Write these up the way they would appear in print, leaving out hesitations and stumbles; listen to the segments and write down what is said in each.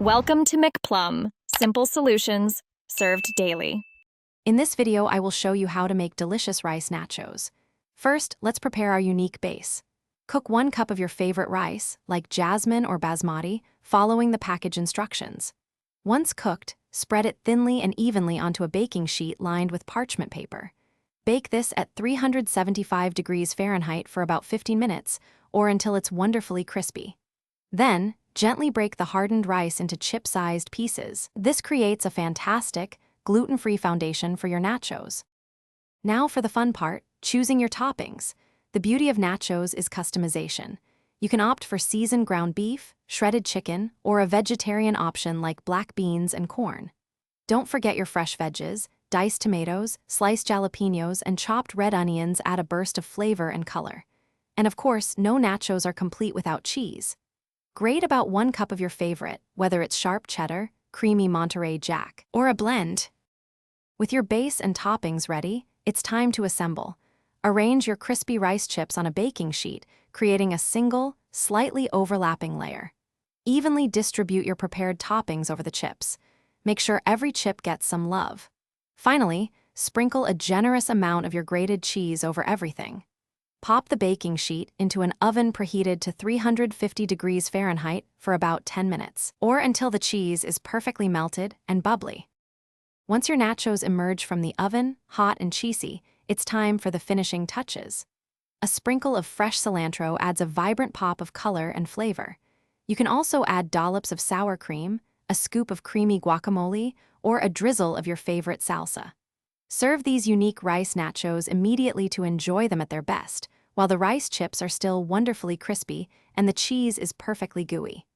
Welcome to McPlum, simple solutions served daily. In this video, I will show you how to make delicious rice nachos. First, let's prepare our unique base. Cook 1 cup of your favorite rice, like jasmine or basmati, following the package instructions. Once cooked, spread it thinly and evenly onto a baking sheet lined with parchment paper. Bake this at 375 degrees Fahrenheit for about 15 minutes, or until it's wonderfully crispy. Then, gently break the hardened rice into chip-sized pieces. This creates a fantastic, gluten-free foundation for your nachos. Now for the fun part, choosing your toppings. The beauty of nachos is customization. You can opt for seasoned ground beef, shredded chicken, or a vegetarian option like black beans and corn. Don't forget your fresh veggies. Diced tomatoes, sliced jalapenos, and chopped red onions add a burst of flavor and color. And of course, no nachos are complete without cheese. Grate about 1 cup of your favorite, whether it's sharp cheddar, creamy Monterey Jack, or a blend. With your base and toppings ready, it's time to assemble. Arrange your crispy rice chips on a baking sheet, creating a single, slightly overlapping layer. Evenly distribute your prepared toppings over the chips. Make sure every chip gets some love. Finally, sprinkle a generous amount of your grated cheese over everything. Pop the baking sheet into an oven preheated to 350 degrees Fahrenheit for about 10 minutes, or until the cheese is perfectly melted and bubbly. Once your nachos emerge from the oven, hot and cheesy, it's time for the finishing touches. A sprinkle of fresh cilantro adds a vibrant pop of color and flavor. You can also add dollops of sour cream, a scoop of creamy guacamole, or a drizzle of your favorite salsa. Serve these unique rice nachos immediately to enjoy them at their best, while the rice chips are still wonderfully crispy and the cheese is perfectly gooey.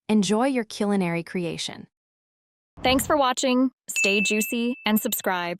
Enjoy your culinary creation. Thanks for watching. Stay juicy and subscribe.